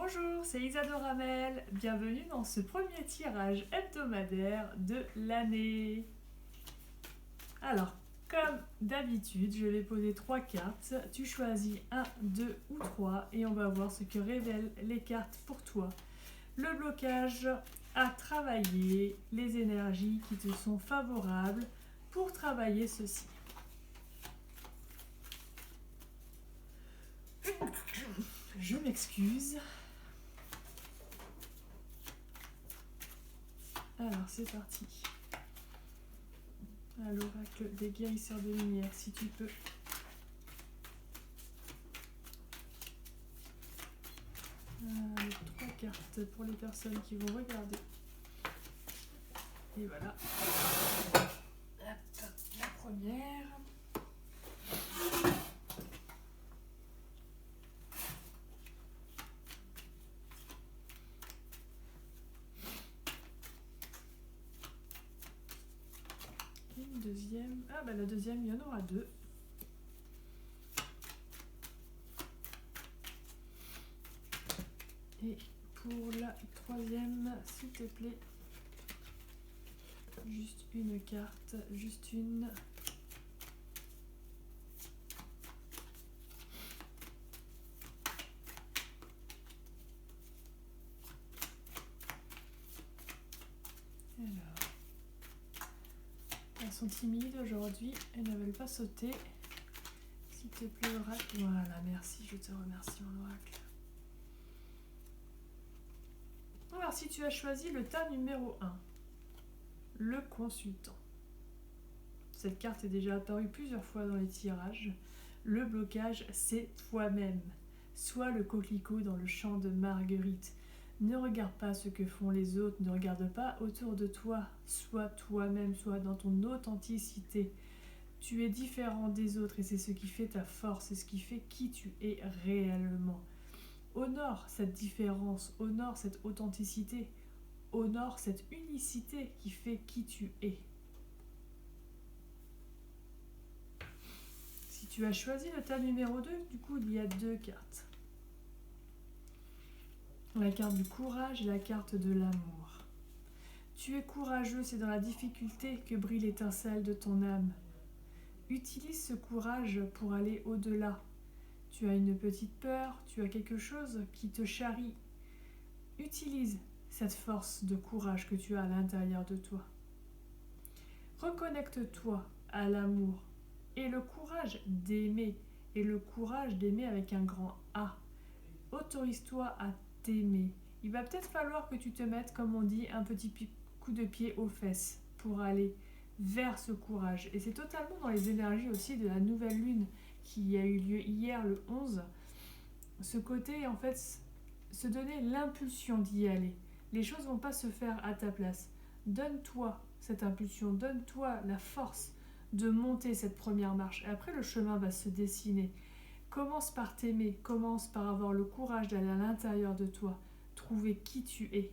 Bonjour, c'est Isadora Ramel. Bienvenue dans ce premier tirage hebdomadaire de l'année. Alors, comme d'habitude, je vais poser 3 cartes. Tu choisis 1, 2 ou 3 et on va voir ce que révèlent les cartes pour toi. Le blocage à travailler, les énergies qui te sont favorables pour travailler ceci. Je m'excuse. Alors, c'est parti. À l'oracle des guérisseurs de lumière, si tu peux. Trois cartes pour les personnes qui vont regarder. Et voilà. Hop, la première. Une deuxième. Ah bah la deuxième, il y en aura 2. Et pour la troisième, s'il te plaît, juste une carte, juste une. Alors, elles sont timides aujourd'hui, elles ne veulent pas sauter. S'il te plaît, oracle. Voilà, merci, je te remercie, mon oracle. Alors, si tu as choisi le tas numéro 1, le consultant. Cette carte est déjà apparue plusieurs fois dans les tirages. Le blocage, c'est toi-même. Sois le coquelicot dans le champ de Marguerite. Ne regarde pas ce que font les autres, ne regarde pas autour de toi. Sois toi-même, sois dans ton authenticité. Tu es différent des autres et c'est ce qui fait ta force, c'est ce qui fait qui tu es réellement. Honore cette différence, honore cette authenticité, honore cette unicité qui fait qui tu es. Si tu as choisi le tas numéro 2, du coup il y a 2 cartes. La carte du courage et la carte de l'amour. Tu es courageux, c'est dans la difficulté que brille l'étincelle de ton âme. Utilise ce courage pour aller au-delà. Tu as une petite peur, tu as quelque chose qui te charrie. Utilise cette force de courage que tu as à l'intérieur de toi. Reconnecte-toi à l'amour et le courage d'aimer, et le courage d'aimer avec un grand A. Autorise-toi à t'aimer. Il va peut-être falloir que tu te mettes, comme on dit, un petit coup de pied aux fesses pour aller vers ce courage. Et c'est totalement dans les énergies aussi de la nouvelle lune qui a eu lieu hier le 11. Ce côté, en fait, se donner l'impulsion d'y aller. Les choses ne vont pas se faire à ta place. Donne-toi cette impulsion, donne-toi la force de monter cette première marche. Et après, le chemin va se dessiner. Commence par t'aimer, commence par avoir le courage d'aller à l'intérieur de toi, trouver qui tu es.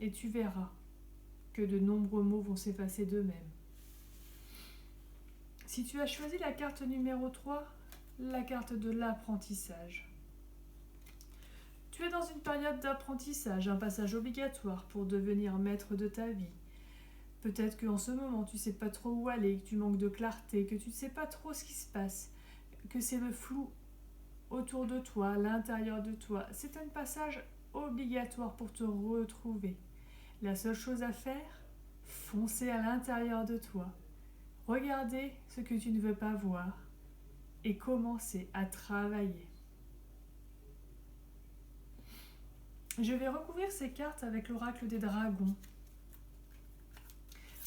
Et tu verras que de nombreux mots vont s'effacer d'eux-mêmes. Si tu as choisi la carte numéro 3, la carte de l'apprentissage. Tu es dans une période d'apprentissage, un passage obligatoire pour devenir maître de ta vie. Peut-être qu'en ce moment, tu ne sais pas trop où aller, que tu manques de clarté, que tu ne sais pas trop ce qui se passe, que c'est le flou autour de toi, à l'intérieur de toi. C'est un passage obligatoire pour te retrouver. La seule chose à faire, foncer à l'intérieur de toi. Regardez ce que tu ne veux pas voir et commencer à travailler. Je vais recouvrir ces cartes avec l'oracle des dragons.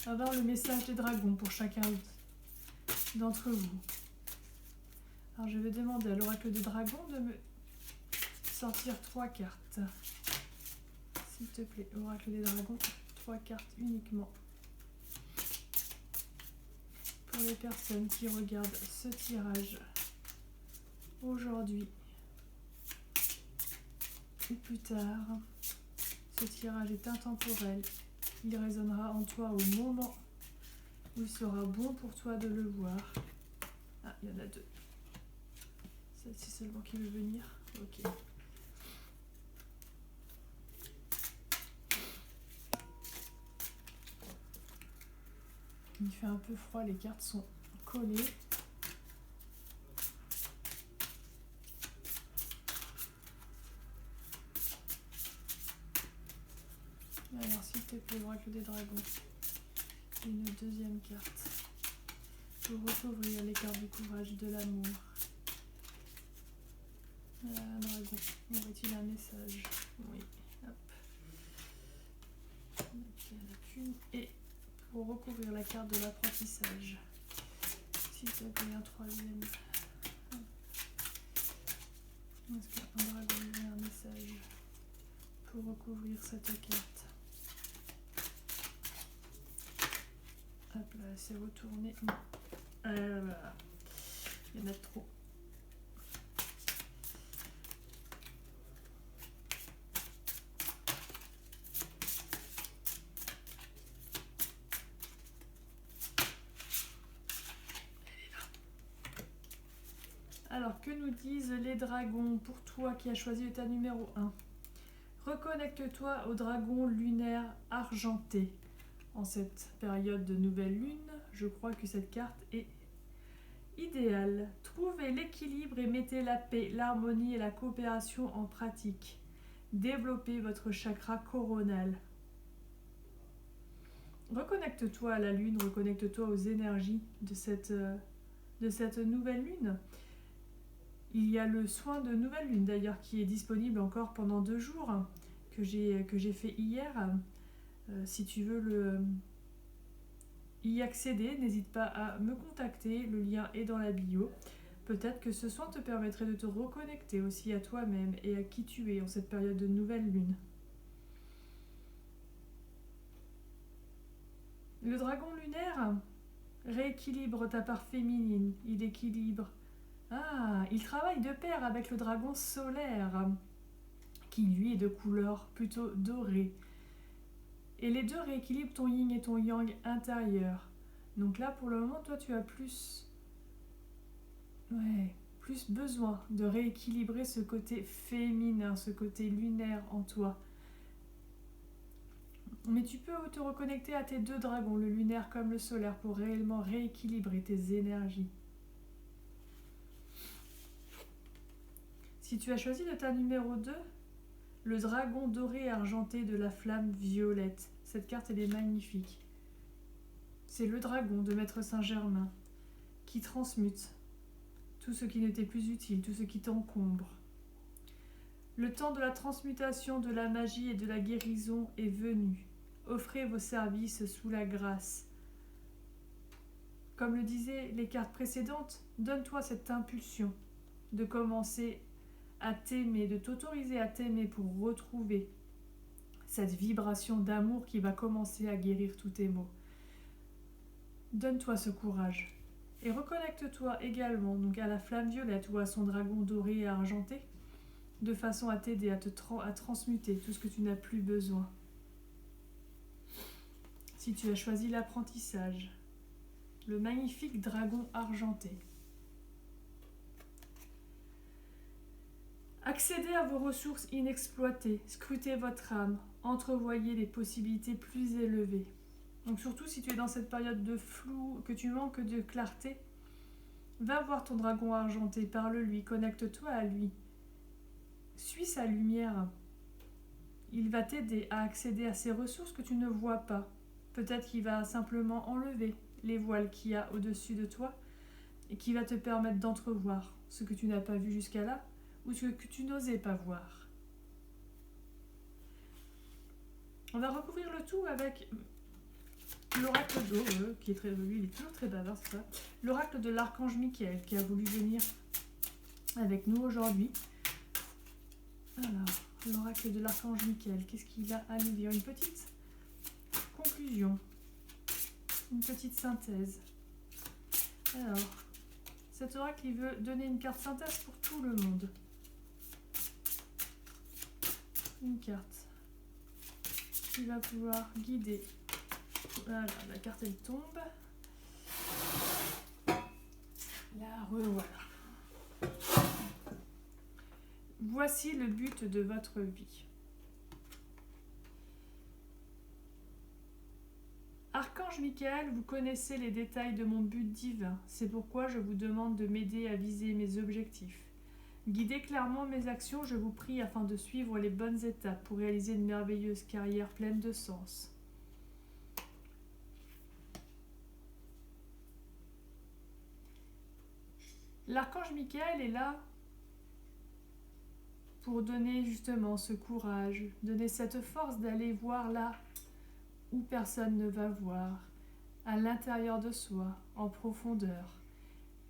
On va voir le message des dragons pour chacun d'entre vous. Alors je vais demander à l'oracle des dragons de me sortir 3 cartes. S'il te plaît, oracle des dragons, 3 cartes uniquement. Pour les personnes qui regardent ce tirage aujourd'hui ou plus tard, ce tirage est intemporel. Il résonnera en toi au moment où il sera bon pour toi de le voir. Ah, il y en a 2. Celle-ci seulement qui veut venir. Ok. Il fait un peu froid, les cartes sont collées. Alors s'il te plaît, l'oracle des dragons. Une deuxième carte. Pour recouvrir les cartes du courage, de l'amour. Dragon, aurait-il un message? Oui. Hop. Et pour recouvrir la carte de l'apprentissage. S'il te plaît, un troisième. Est-ce qu'un dragon aurait un message pour recouvrir cette carte? Hop là, c'est retourné. Voilà. Il y en a trop. Alors, que nous disent les dragons pour toi qui as choisi l'état numéro 1? Reconnecte-toi au dragon lunaire argenté. En cette période de nouvelle lune, je crois que cette carte est idéale. Trouvez l'équilibre et mettez la paix, l'harmonie et la coopération en pratique. Développez votre chakra coronal. Reconnecte-toi à la lune, reconnecte-toi aux énergies de cette nouvelle lune. Il y a le soin de nouvelle lune d'ailleurs qui est disponible encore pendant 2 jours que j'ai fait hier. Si tu veux y accéder, n'hésite pas à me contacter, le lien est dans la bio. Peut-être que ce soin te permettrait de te reconnecter aussi à toi-même et à qui tu es en cette période de nouvelle lune. Le dragon lunaire rééquilibre ta part féminine, il équilibre. Il travaille de pair avec le dragon solaire, qui lui est de couleur plutôt dorée. Et les deux rééquilibrent ton yin et ton yang intérieur. Donc là, pour le moment, toi, tu as plus besoin de rééquilibrer ce côté féminin, ce côté lunaire en toi. Mais tu peux te reconnecter à tes 2 dragons, le lunaire comme le solaire, pour réellement rééquilibrer tes énergies. Si tu as choisi l'état numéro 2, le dragon doré et argenté de la flamme violette. Cette carte, elle est magnifique. C'est le dragon de Maître Saint-Germain qui transmute tout ce qui n'était plus utile, tout ce qui t'encombre. Le temps de la transmutation de la magie et de la guérison est venu. Offrez vos services sous la grâce. Comme le disaient les cartes précédentes, donne-toi cette impulsion de commencer à t'aimer, de t'autoriser à t'aimer pour retrouver cette vibration d'amour qui va commencer à guérir tous tes maux. Donne-toi ce courage et reconnecte-toi également donc à la flamme violette ou à son dragon doré et argenté de façon à t'aider à transmuter tout ce que tu n'as plus besoin. Si tu as choisi l'apprentissage, le magnifique dragon argenté. Accédez à vos ressources inexploitées, scrutez votre âme, entrevoyez les possibilités plus élevées. Donc surtout si tu es dans cette période de flou, que tu manques de clarté, va voir ton dragon argenté, parle-lui, connecte-toi à lui. Suis sa lumière. Il va t'aider à accéder à ces ressources que tu ne vois pas. Peut-être qu'il va simplement enlever les voiles qu'il y a au-dessus de toi et qui va te permettre d'entrevoir ce que tu n'as pas vu jusqu'à là ou ce que tu n'osais pas voir. On va recouvrir le tout avec l'oracle d'eau, qui est très lui, il est toujours très bavard, c'est ça. L'oracle de l'archange Michael qui a voulu venir avec nous aujourd'hui. Alors, l'oracle de l'archange Michael, qu'est-ce qu'il a à nous dire? Une petite conclusion, une petite synthèse. Alors, cet oracle, il veut donner une carte synthèse pour tout le monde. Une carte qui va pouvoir guider. Voilà, la carte elle tombe. La revoilà. Voici le but de votre vie. Archange Archange Michael, vous connaissez les détails de mon but divin. C'est pourquoi je vous demande de m'aider à viser mes objectifs. Guidez clairement mes actions, je vous prie, afin de suivre les bonnes étapes pour réaliser une merveilleuse carrière pleine de sens. L'archange Michael est là pour donner justement ce courage, donner cette force d'aller voir là où personne ne va voir, à l'intérieur de soi, en profondeur,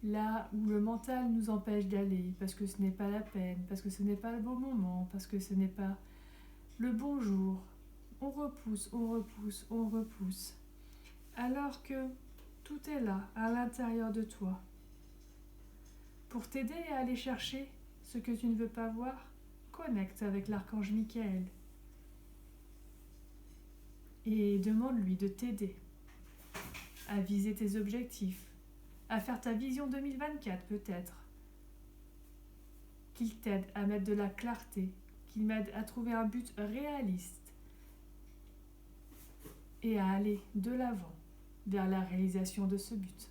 là où le mental nous empêche d'aller, parce que ce n'est pas la peine, parce que ce n'est pas le bon moment, parce que ce n'est pas le bon jour. On repousse, on repousse, on repousse. Alors que tout est là, à l'intérieur de toi. Pour t'aider à aller chercher ce que tu ne veux pas voir, connecte avec l'archange Michael. Et demande-lui de t'aider à viser tes objectifs, à faire ta vision 2024 peut-être. Qu'il t'aide à mettre de la clarté, qu'il m'aide à trouver un but réaliste et à aller de l'avant vers la réalisation de ce but.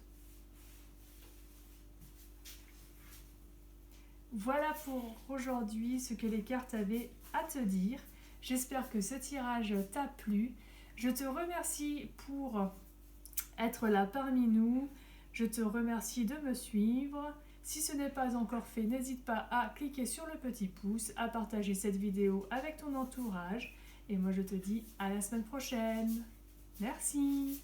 Voilà pour aujourd'hui ce que les cartes avaient à te dire. J'espère que ce tirage t'a plu. Je te remercie pour être là parmi nous. Je te remercie de me suivre. Si ce n'est pas encore fait, n'hésite pas à cliquer sur le petit pouce, à partager cette vidéo avec ton entourage. Et moi je te dis à la semaine prochaine. Merci.